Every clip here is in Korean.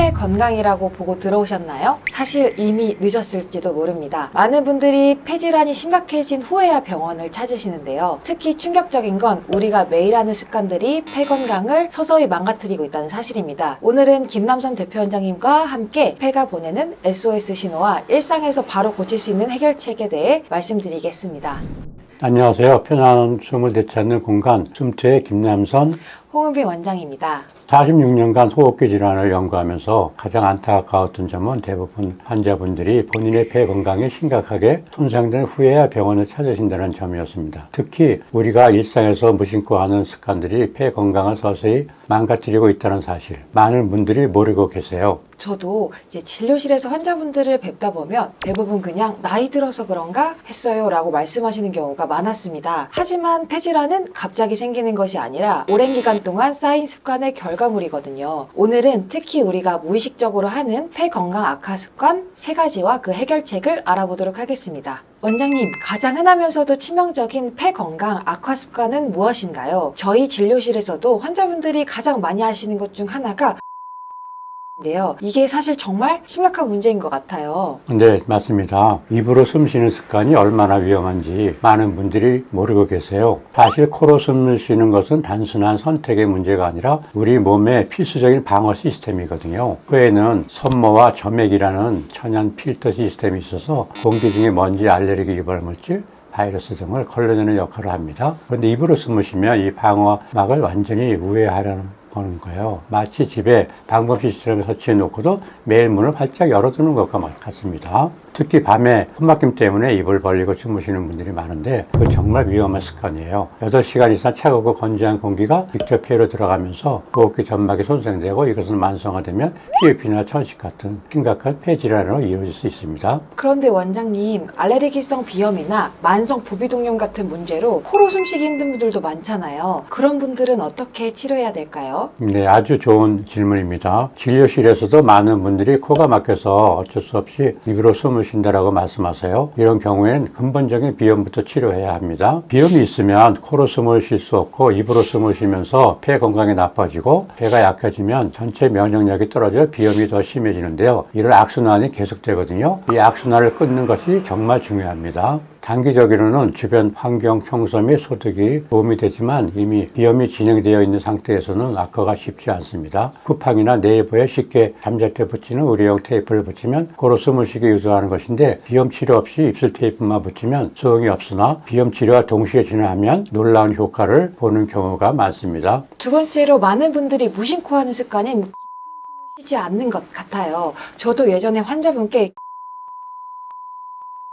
폐 건강이라고 보고 들어오셨나요? 사실 이미 늦었을지도 모릅니다. 많은 분들이 폐질환이 심각해진 후에야 병원을 찾으시는데요. 특히 충격적인 건 우리가 매일 하는 습관들이 폐 건강을 서서히 망가뜨리고 있다는 사실입니다. 오늘은 김남선 대표원장님과 함께 폐가 보내는 SOS 신호와 일상에서 바로 고칠 수 있는 해결책에 대해 말씀드리겠습니다. 안녕하세요. 편안한 숨을 되찾는 공간 숨투의 김남선, 홍은비 원장입니다. 46년간 호흡기 질환을 연구하면서 가장 안타까웠던 점은 대부분 환자분들이 본인의 폐 건강이 심각하게 손상된 후에야 병원을 찾으신다는 점이었습니다. 특히 우리가 일상에서 무심코 하는 습관들이 폐 건강을 서서히 망가뜨리고 있다는 사실, 많은 분들이 모르고 계세요. 저도 이제 진료실에서 환자분들을 뵙다 보면 대부분 그냥 나이 들어서 그런가 했어요 라고 말씀하시는 경우가 많았습니다. 하지만 폐질환은 갑자기 생기는 것이 아니라 오랜 기간 동안 쌓인 습관의 결과물이거든요. 오늘은 특히 우리가 무의식적으로 하는 폐 건강 악화 습관 3가지와 그 해결책을 알아보도록 하겠습니다. 원장님, 가장 흔하면서도 치명적인 폐 건강 악화 습관은 무엇인가요? 저희 진료실에서도 환자분들이 가장 많이 하시는 것 중 하나가 인데요. 이게 사실 정말 심각한 문제인 것 같아요. 네, 맞습니다. 입으로 숨 쉬는 습관이 얼마나 위험한지 많은 분들이 모르고 계세요. 사실 코로 숨을 쉬는 것은 단순한 선택의 문제가 아니라 우리 몸의 필수적인 방어 시스템이거든요. 폐에는 섬모와 점액이라는 천연 필터 시스템이 있어서 공기 중에 먼지, 알레르기 유발물질, 바이러스 등을 걸러내는 역할을 합니다. 그런데 입으로 숨을 쉬면 이 방어막을 완전히 우회하려는 거는 거예요. 마치 집에 방범 시스템을 설치해 놓고도 매일 문을 활짝 열어두는 것과 같습니다. 특히 밤에 숨막힘 때문에 입을 벌리고 주무시는 분들이 많은데 그건 정말 위험한 습관이에요. 8시간 이상 차가우고 건조한 공기가 직접 폐로 들어가면서 호흡기 점막이 손상되고 이것은 만성화되면 COPD나 천식 같은 심각한 폐질환으로 이어질 수 있습니다. 그런데 원장님, 알레르기성 비염이나 만성 부비동염 같은 문제로 코로 숨쉬기 힘든 분들도 많잖아요. 그런 분들은 어떻게 치료해야 될까요? 네, 아주 좋은 질문입니다. 진료실에서도 많은 분들이 코가 막혀서 어쩔 수 없이 입으로 숨을 쉰다라고 말씀하세요. 이런 경우에는 근본적인 비염부터 치료해야 합니다. 비염이 있으면 코로 숨을 쉴 수 없고 입으로 숨을 쉬면서 폐 건강이 나빠지고 폐가 약해지면 전체 면역력이 떨어져 비염이 더 심해지는데요. 이런 악순환이 계속되거든요. 이 악순환을 끊는 것이 정말 중요합니다. 단기적으로는 주변 환경 청소 및 소독이 도움이 되지만 이미 비염이 진행되어 있는 상태에서는 악화가 쉽지 않습니다. 쿠팡이나 네이버에 쉽게 잠잘 때 붙이는 의료용 테이프를 붙이면 코로 숨을 쉬게 유도하는 것인데 비염 치료 없이 입술 테이프만 붙이면 소용이 없으나 비염 치료와 동시에 진행하면 놀라운 효과를 보는 경우가 많습니다. 두 번째로 많은 분들이 무심코 하는 습관인 쉬지 않는 것 같아요. 저도 예전에 환자분께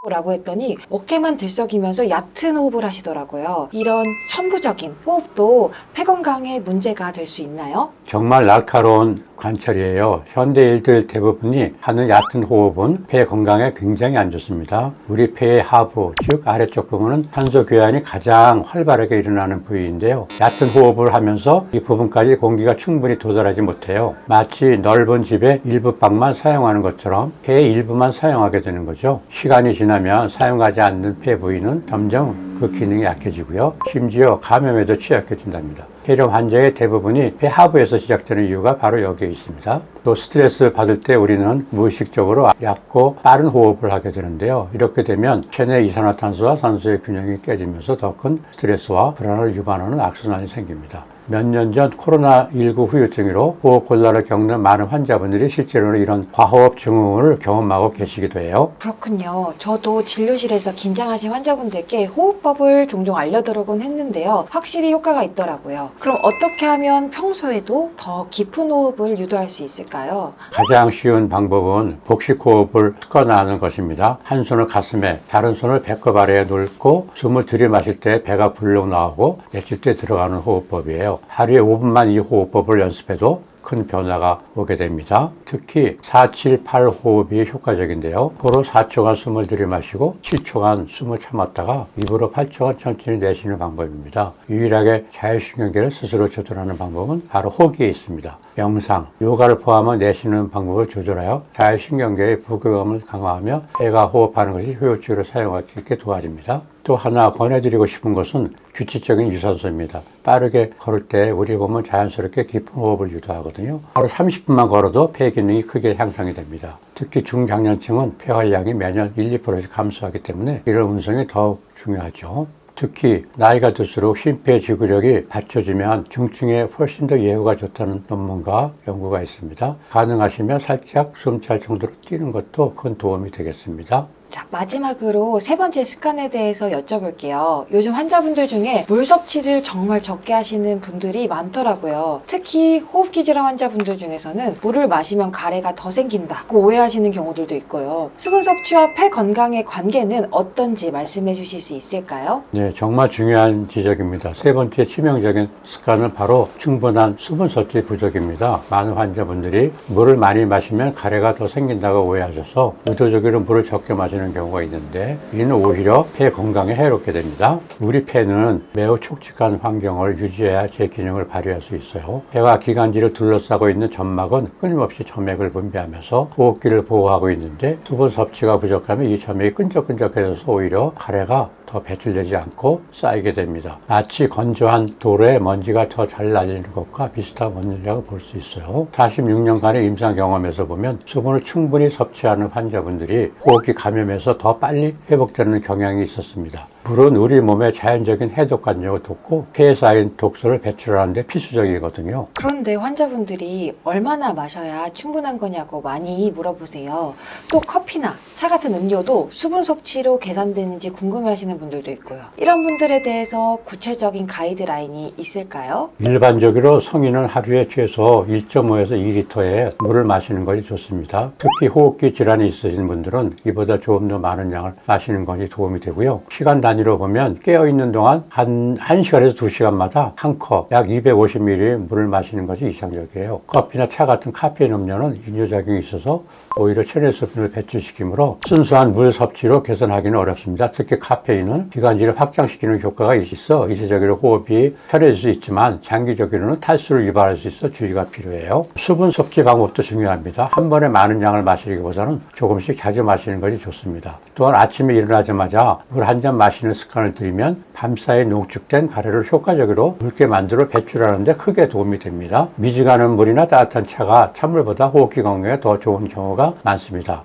라고 했더니 어깨만 들썩이면서 얕은 호흡을 하시더라고요. 이런 천부적인 호흡도 폐 건강에 문제가 될 수 있나요? 정말 날카로운 관찰이에요. 현대인들 대부분이 하는 얕은 호흡은 폐 건강에 굉장히 안 좋습니다. 우리 폐의 하부, 즉 아래쪽 부분은 산소 교환이 가장 활발하게 일어나는 부위인데요. 얕은 호흡을 하면서 이 부분까지 공기가 충분히 도달하지 못해요. 마치 넓은 집의 일부 방만 사용하는 것처럼 폐의 일부만 사용하게 되는 거죠. 시간이 지나면 사용하지 않는 폐 부위는 점점 그 기능이 약해지고요. 심지어 감염에도 취약해진답니다. 폐렴 환자의 대부분이 폐 하부에서 시작되는 이유가 바로 여기에 있습니다. 또 스트레스 받을 때 우리는 무의식적으로 얕고 빠른 호흡을 하게 되는데요. 이렇게 되면 체내 이산화탄소와 산소의 균형이 깨지면서 더 큰 스트레스와 불안을 유발하는 악순환이 생깁니다. 몇 년 전 코로나19 후유증으로 호흡 곤란을 겪는 많은 환자분들이 실제로는 이런 과호흡 증후군을 경험하고 계시기도 해요. 그렇군요. 저도 진료실에서 긴장하신 환자분들께 호흡법을 종종 알려드리곤 했는데요. 확실히 효과가 있더라고요. 그럼 어떻게 하면 평소에도 더 깊은 호흡을 유도할 수 있을까요? 가장 쉬운 방법은 복식 호흡을 습관화하는 것입니다. 한 손을 가슴에, 다른 손을 배꼽 아래에 놓고 숨을 들이마실 때 배가 불러 나오고 내쉴 때 들어가는 호흡법이에요. 하루에 5분만 이 호흡법을 연습해도 큰 변화가 오게 됩니다. 특히 478 호흡이 효과적인데요. 코로 4초간 숨을 들이마시고 7초간 숨을 참았다가 입으로 8초간 천천히 내쉬는 방법입니다. 유일하게 자율신경계를 스스로 조절하는 방법은 바로 호흡기에 있습니다. 명상, 요가를 포함한 내쉬는 방법을 조절하여 자율신경계의 부교감을 강화하며 폐가 호흡하는 것이 효율적으로 사용할 수 있게 도와줍니다. 또 하나 권해드리고 싶은 것은 규칙적인 유산소입니다. 빠르게 걸을 때 우리 몸은 자연스럽게 깊은 호흡을 유도하거든요. 하루 30분만 걸어도 폐 기능이 크게 향상이 됩니다. 특히 중장년층은 폐 활량이 매년 1, 2%씩 감소하기 때문에 이런 운동이 더욱 중요하죠. 특히 나이가 들수록 심폐지구력이 받쳐지면 중증에 훨씬 더 예후가 좋다는 논문과 연구가 있습니다. 가능하시면 살짝 숨 찰 정도로 뛰는 것도 큰 도움이 되겠습니다. 자, 마지막으로 세 번째 습관에 대해서 여쭤볼게요. 요즘 환자분들 중에 물 섭취를 정말 적게 하시는 분들이 많더라고요. 특히 호흡기 질환 환자분들 중에서는 물을 마시면 가래가 더 생긴다고 오해하시는 경우들도 있고요. 수분 섭취와 폐 건강의 관계는 어떤지 말씀해 주실 수 있을까요? 네, 정말 중요한 지적입니다. 세 번째 치명적인 습관은 바로 충분한 수분 섭취 부족입니다. 많은 환자분들이 물을 많이 마시면 가래가 더 생긴다고 오해하셔서 의도적으로 물을 적게 마시는 경우가 있는데 이는 오히려 폐 건강에 해롭게 됩니다. 우리 폐는 매우 촉촉한 환경을 유지해야 제 기능을 발휘할 수 있어요. 폐와 기관지를 둘러싸고 있는 점막은 끊임없이 점액을 분비하면서 호흡기를 보호하고 있는데 수분 섭취가 부족하면 이 점액이 끈적끈적해져서 오히려 가래가 더 배출되지 않고 쌓이게 됩니다. 마치 건조한 도로에 먼지가 더 잘 날리는 것과 비슷한 원리라고 볼 수 있어요. 46년간의 임상 경험에서 보면 수분을 충분히 섭취하는 환자분들이 호흡기 감염에서 더 빨리 회복되는 경향이 있었습니다. 물은 우리 몸의 자연적인 해독 관력을 돕고 폐에 쌓인 독소를 배출하는 데 필수적이거든요. 그런데 환자분들이 얼마나 마셔야 충분한 거냐고 많이 물어보세요. 또 커피나 차 같은 음료도 수분 섭취로 계산되는지 궁금해하시는 분들도 있고요. 이런 분들에 대해서 구체적인 가이드라인이 있을까요? 일반적으로 성인은 하루에 최소 1.5에서 2리터의 물을 마시는 것이 좋습니다. 특히 호흡기 질환이 있으신 분들은 이보다 조금 더 많은 양을 마시는 것이 도움이 되고요. 시간 단위로 보면 깨어있는 동안 한 1시간에서 2시간마다 한 컵, 약 250ml의 물을 마시는 것이 이상적이에요. 커피나 차 같은 카페인 음료는 이뇨작용이 있어서 오히려 체내 수분을 배출시키므로 순수한 물 섭취로 개선하기는 어렵습니다. 특히 카페인은 기관지를 확장시키는 효과가 있어 일시적으로 호흡이 편해질 수 있지만 장기적으로는 탈수를 유발할 수 있어 주의가 필요해요. 수분 섭취 방법도 중요합니다. 한 번에 많은 양을 마시기보다는 조금씩 자주 마시는 것이 좋습니다. 또한 아침에 일어나자마자 물 한 잔 마시는 습관을 들이면 밤사이 농축된 가래를 효과적으로 묽게 만들어 배출하는 데 크게 도움이 됩니다. 미지근한 물이나 따뜻한 차가 찬물보다 호흡기 건강에 더 좋은 경우가 많습니다.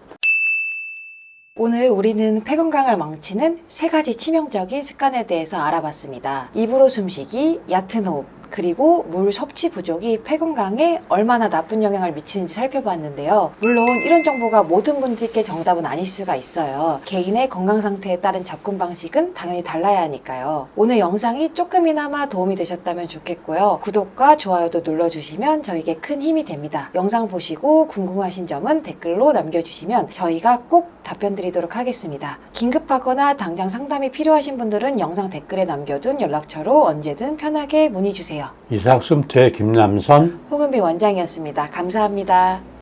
오늘 우리는 폐 건강을 망치는 세 가지 치명적인 습관에 대해서 알아봤습니다. 입으로 숨쉬기, 얕은 호흡, 그리고 물 섭취 부족이 폐 건강에 얼마나 나쁜 영향을 미치는지 살펴봤는데요. 물론 이런 정보가 모든 분들께 정답은 아닐 수가 있어요. 개인의 건강 상태에 따른 접근 방식은 당연히 달라야 하니까요. 오늘 영상이 조금이나마 도움이 되셨다면 좋겠고요. 구독과 좋아요도 눌러주시면 저에게 큰 힘이 됩니다. 영상 보시고 궁금하신 점은 댓글로 남겨주시면 저희가 꼭 답변 드리도록 하겠습니다. 긴급하거나 당장 상담이 필요하신 분들은 영상 댓글에 남겨둔 연락처로 언제든 편하게 문의주세요. 이상 숨퇴 김남선 홍은비 원장이었습니다. 감사합니다.